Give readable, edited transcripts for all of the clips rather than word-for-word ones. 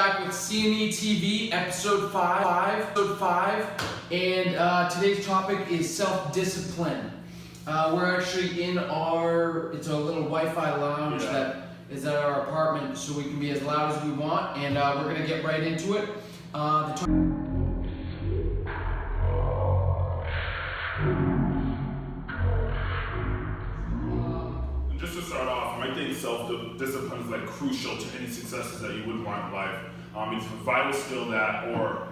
back with CNE TV, episode 5, and today's topic is self-discipline. We're actually in it's a little Wi-Fi lounge that is at our apartment, so we can be as loud as we want, and we're going to get right into it. Just to start off, I think self-discipline is like crucial to any successes that you would want in life. It's a vital skill or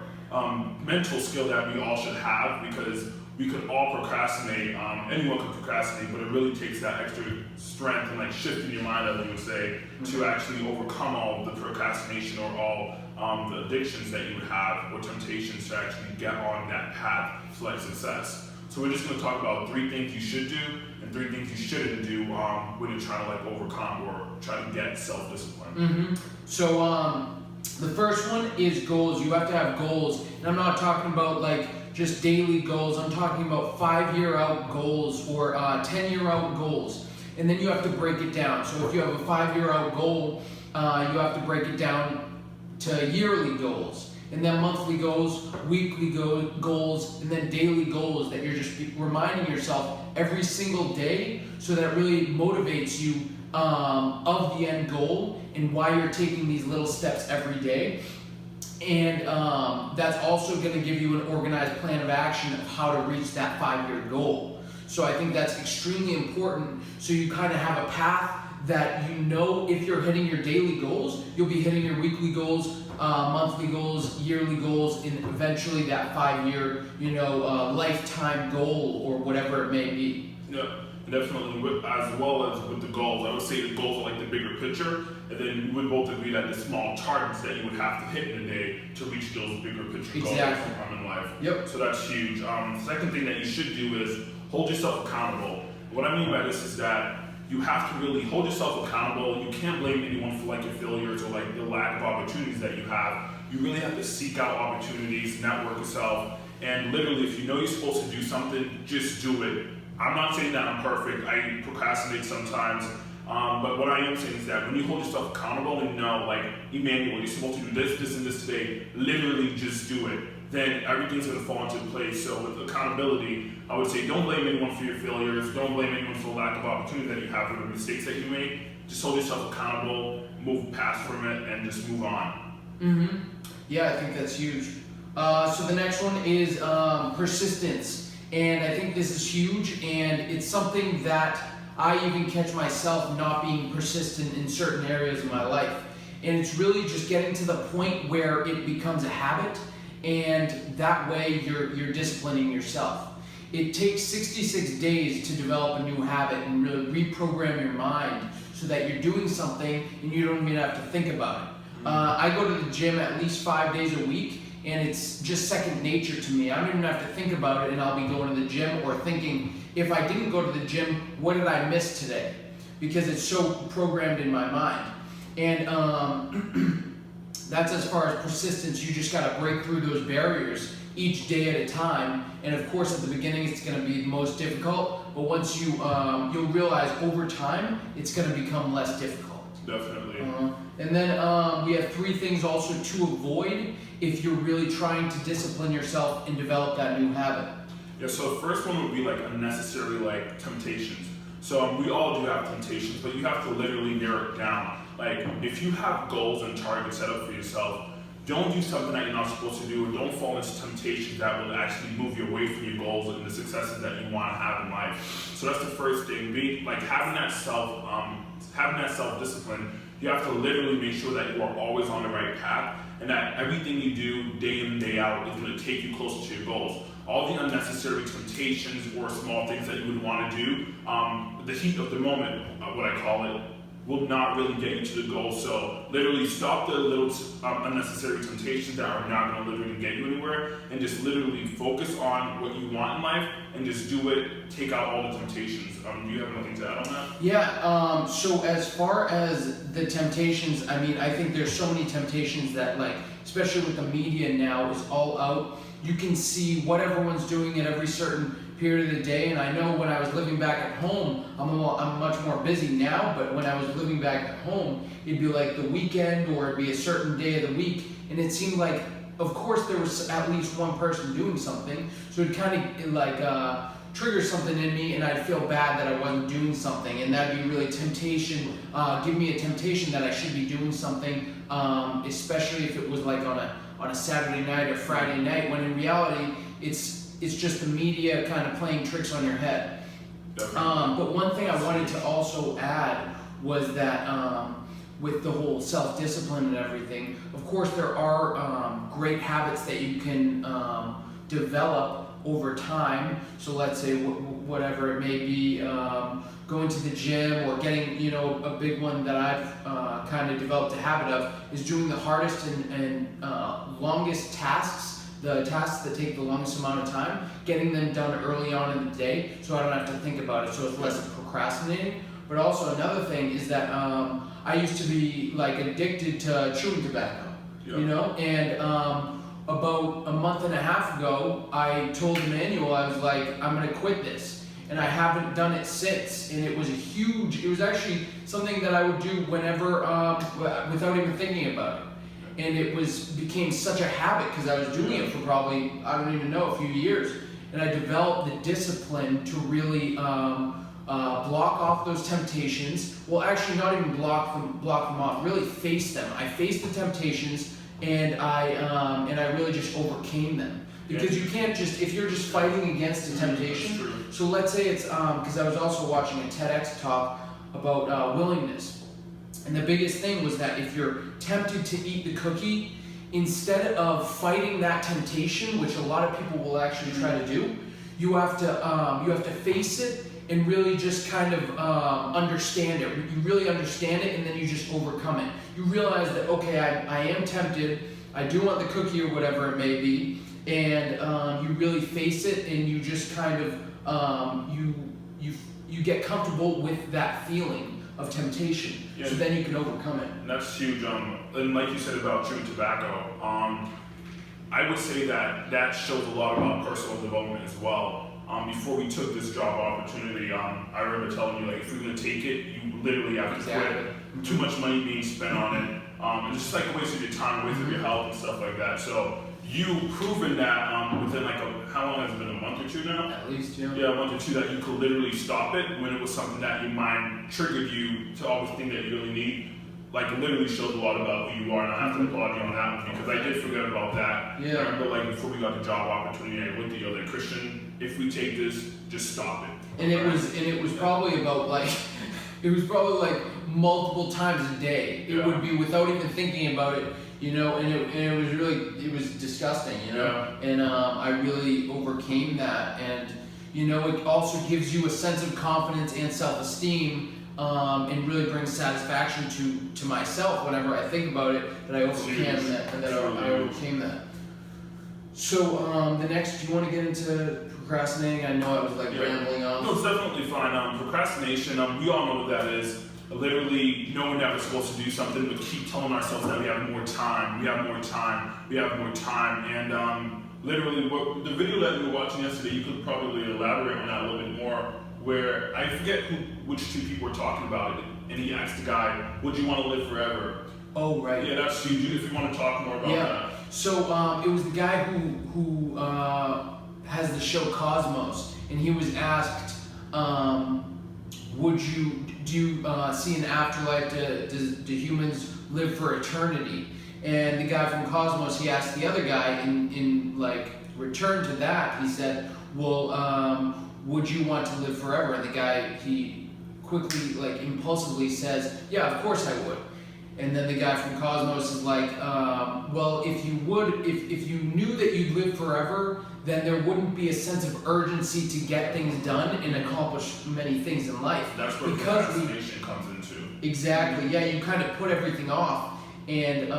mental skill that we all should have, because we could all procrastinate. Anyone could procrastinate, but it really takes that extra strength and like shift in your mind, as you would say, to actually overcome all the procrastination or all the addictions that you would have or temptations to actually get on that path to like success. So we're just going to talk about 3 things you should do and 3 things you shouldn't do when you're trying to like overcome or try to get self-discipline. So the first one is goals. You have to have goals, and I'm not talking about like just daily goals. I'm talking about 5-year out goals or 10-year out goals, and then you have to break it down. So if you have a 5-year out goal, you have to break it down to yearly goals. And then monthly goals, weekly goals, and then daily goals that you're just reminding yourself every single day, so that really motivates you of the end goal and why you're taking these little steps every day. And that's also going to give you an organized plan of action of how to reach that 5-year goal. So I think that's extremely important, so you kind of have a path that you know if you're hitting your daily goals, you'll be hitting your weekly goals, monthly goals, yearly goals, and eventually that 5-year, lifetime goal or whatever it may be. Yeah, definitely. As well as with the goals, I would say the goals are like the bigger picture, and then we would both agree that the small targets that you would have to hit in a day to reach those bigger picture goals in life. Yep. So that's huge. Second thing that you should do is hold yourself accountable. What I mean by this is that you have to really hold yourself accountable. You can't blame anyone for like your failures or like the lack of opportunities that you have. You really have to seek out opportunities, network yourself, and literally if you know you're supposed to do something, just do it. I'm not saying that I'm perfect. I procrastinate sometimes, but what I am saying is that when you hold yourself accountable and know, like, Emmanuel, you're supposed to do this, this, and this today, literally just do it. Then everything's going to fall into place. So with accountability, I would say don't blame anyone for your failures. Don't blame anyone for the lack of opportunity that you have or the mistakes that you made. Just hold yourself accountable, move past from it, and just move on. Yeah, I think that's huge. So the next one is persistence. And I think this is huge, and it's something that I even catch myself not being persistent in certain areas of my life. And it's really just getting to the point where it becomes a habit, and that way you're disciplining yourself. It takes 66 days to develop a new habit and really reprogram your mind so that you're doing something and you don't even have to think about it. I go to the gym at least 5 days a week, and it's just second nature to me. I don't even have to think about it, and I'll be going to the gym or thinking, if I didn't go to the gym, what did I miss today? Because it's so programmed in my mind. And that's as far as persistence. You just got to break through those barriers each day at a time. And of course, at the beginning, it's going to be the most difficult. But once you'll realize over time, it's going to become less difficult. Definitely. And then we have 3 things also to avoid if you're really trying to discipline yourself and develop that new habit. Yeah, so the first one would be like unnecessary like temptations. So we all do have temptations, but you have to literally narrow it down. Like if you have goals and targets set up for yourself, don't do something that you're not supposed to do, or don't fall into temptations that will actually move you away from your goals and the successes that you want to have in life. So that's the first thing. Having that self-discipline. You have to literally make sure that you are always on the right path, and that everything you do day in and day out is going to take you closer to your goals. All the unnecessary temptations or small things that you would want to do, the heat of the moment, what I call it, will not really get you to the goal. So literally stop the little unnecessary temptations that are not going to literally get you anywhere, and just literally focus on what you want in life and just do it. Take out all the temptations. Do you have anything to add on that? Yeah, so as far as the temptations, I mean, I think there's so many temptations that, like, especially with the media now, is all out. You can see what everyone's doing at every certain period of the day. And I know when I was living back at home, I'm much more busy now, but when I was living back at home, it'd be like the weekend or it'd be a certain day of the week, and it seemed like, of course, there was at least one person doing something, so it kind of like trigger something in me, and I'd feel bad that I wasn't doing something, and that'd be really temptation, give me a temptation that I should be doing something, especially if it was like on a Saturday night or Friday night, when in reality it's just the media kind of playing tricks on your head. But one thing I wanted to also add was that with the whole self-discipline and everything, of course there are great habits that you can develop over time. So let's say whatever it may be, going to the gym or getting, a big one that I've kind of developed a habit of is doing the hardest and longest tasks, the tasks that take the longest amount of time, getting them done early on in the day so I don't have to think about it, so it's less procrastinating. But also another thing is that I used to be like addicted to chewing tobacco, and about a month and a half ago, I told Emmanuel, I was like, I'm gonna quit this. And I haven't done it since. And it was actually something that I would do whenever, without even thinking about it. And it became such a habit because I was doing it for probably, I don't even know, a few years. And I developed the discipline to really block off those temptations. Well, actually not even block them off, really face them. I faced the temptations, and I really just overcame them. Because you can't just, if you're just fighting against a temptation, so let's say it's, because I was also watching a TEDx talk about willingness. And the biggest thing was that if you're tempted to eat the cookie, instead of fighting that temptation, which a lot of people will actually try to do, you have to face it and really just kind of understand it. You really understand it, and then you just overcome it. You realize that, okay, I am tempted, I do want the cookie or whatever it may be, and you really face it, and you just kind of, you get comfortable with that feeling of temptation, so then you can overcome it. And that's huge. And like you said about chewing tobacco, I would say that shows a lot about personal development as well. Before we took this job opportunity, I remember telling you, like, if you're gonna take it, you literally have to quit. Too much money being spent on it, and just like wasted your time, wasted your health and stuff like that. So you've proven that within like how long has it been, a month or two now? At least, yeah. Yeah, a month or two, that you could literally stop it when it was something that your mind triggered you to always think that you really need. Like, it literally shows a lot about who you are, and I have to applaud you on that one, because I did forget about that. Yeah. I remember, like, before we got the job opportunity, I looked at you, like, Christian, if we take this, just stop it. And it was probably about like, it was probably like multiple times a day. It would be without even thinking about it, and it was disgusting, and I really overcame that, and it also gives you a sense of confidence and self-esteem, and really brings satisfaction to myself whenever I think about it, that I overcame that. So the next, do you want to get into procrastinating? I know I was like rambling on. No, it's definitely fine. Procrastination, we all know what that is. Literally knowing that we're supposed to do something, but keep telling ourselves that we have more time, and literally the video that we were watching yesterday, you could probably elaborate on that a little bit more, where I forget which two people were talking about it, and he asked the guy, would you want to live forever? Oh, right. Yeah, that's huge, if you want to talk more about that. So it was the guy who has the show Cosmos, and he was asked, do you see an afterlife? Do humans live for eternity? And the guy from Cosmos, he asked the other guy in like return to that, he said, well, would you want to live forever? And the guy, he quickly, like impulsively says, yeah, of course I would. And then the guy from Cosmos is like, well, if you knew that you'd live forever, then there wouldn't be a sense of urgency to get things done and accomplish many things in life. That's where procrastination comes into. Exactly, yeah, you kind of put everything off, and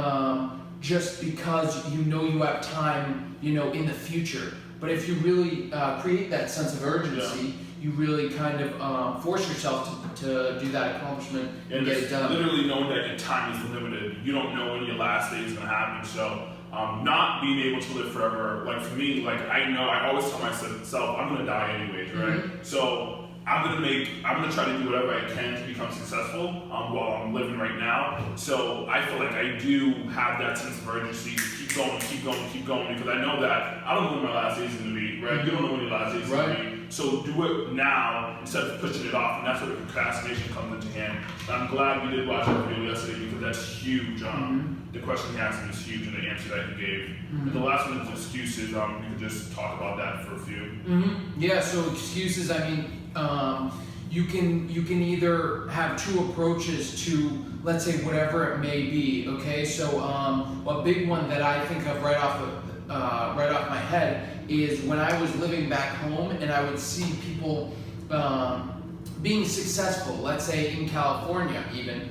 just because you have time, in the future. But if you really create that sense of urgency, you really kind of force yourself to do that accomplishment and get it done. Literally knowing that your time is limited. You don't know when your last day is going to happen. So not being able to live forever. Like for me, like I know I always tell myself I'm gonna die anyways, right? So I'm gonna try to do whatever I can to become successful while I'm living right now. So I feel like I do have that sense of urgency to keep going, because I know that I don't know when my last day is gonna be, right? You don't know when your last day is gonna be. So do it now instead of pushing it off, and that's where the procrastination comes into hand. And I'm glad we did watch that video yesterday, because that's huge. The question he asked me is huge, and the answer that he gave. And the last one is excuses. We could just talk about that for a few. Yeah. So excuses. I mean, you can either have two approaches to, let's say, whatever it may be. Okay. So a big one that I think of right off my head is when I was living back home and I would see people being successful, let's say in California even,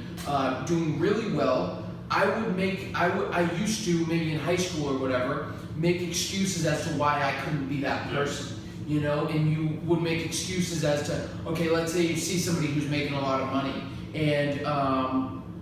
doing really well. I used to, maybe in high school or whatever, make excuses as to why I couldn't be that person, you know, and you would make excuses as to, okay, let's say you see somebody who's making a lot of money and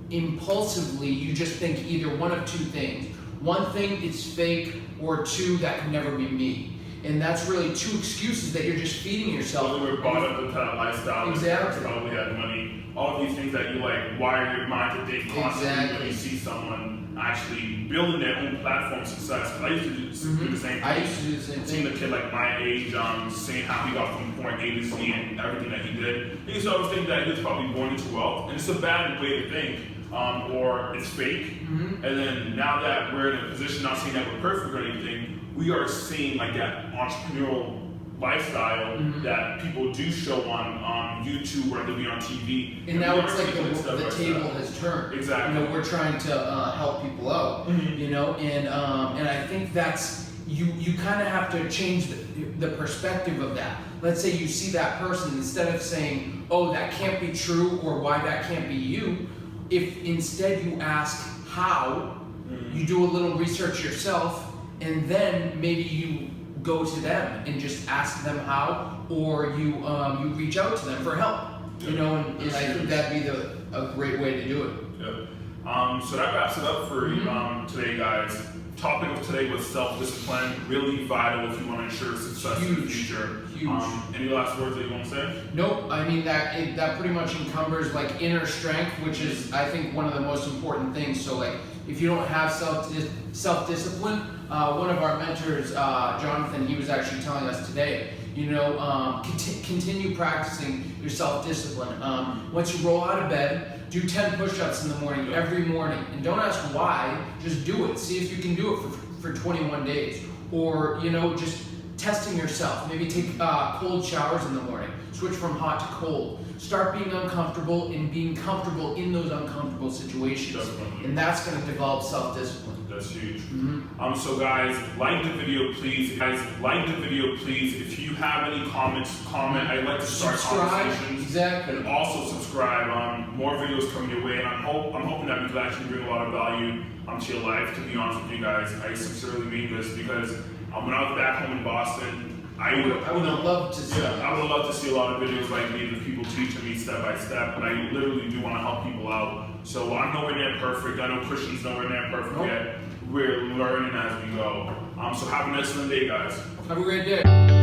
impulsively you just think either one of two things. One thing, it's fake, or two, that could never be me. And that's really two excuses that you're just feeding yourself. Well, we were brought up with that lifestyle. Exactly. Probably had money. All of these things that you like wire your mind to think constantly when you see someone actually building their own platform success. Because I used to do the same thing. I used to do the same thing. Seeing a kid like my age, saying how he got from point A to Z and everything that he did. I used to always think that he was probably born into wealth, and it's a bad way to think. Or it's fake. And then now that we're in a position, not saying that we're perfect or anything, we are seeing like that entrepreneurial lifestyle that people do show on YouTube or they'll be on TV. And now it's like the table has turned. Exactly. You know, we're trying to help people out. You know, and I think that's you kind of have to change the perspective of that. Let's say you see that person, instead of saying, "Oh, that can't be true," or "Why that can't be you." If instead you ask how, you do a little research yourself, and then maybe you go to them and just ask them how, or you reach out to them for help. You know, and I think that'd be a great way to do it. So that wraps it up for today, guys. Topic of today was self-discipline, really vital if you want to ensure success in the future. Any last words that you want to say? Nope. I mean that pretty much encumbers like inner strength, which is I think one of the most important things. So like if you don't have self-discipline, one of our mentors, Jonathan, he was actually telling us today, you know, continue practicing your self-discipline. Once you roll out of bed, do 10 push-ups in the morning, every morning, and don't ask why, just do it. See if you can do it for 21 days. Or, you know, just testing yourself. Maybe take cold showers in the morning. Switch from hot to cold. Start being uncomfortable and being comfortable in those uncomfortable situations. Definitely. And that's going to develop self-discipline. That's huge. So guys, like the video, please. If you have any comments, comment. I'd like to start conversations. Exactly. And also subscribe. More videos coming your way, and I'm hoping that we can actually bring a lot of value to your life. To be honest with you guys, I sincerely mean this, because when I was back home in Boston, I would love to see a lot of videos like these of people teaching me step by step, but I literally do want to help people out. So I'm nowhere near perfect. I know Christian's nowhere near perfect yet. We're learning as we go. So have an excellent day, guys. Have a great day.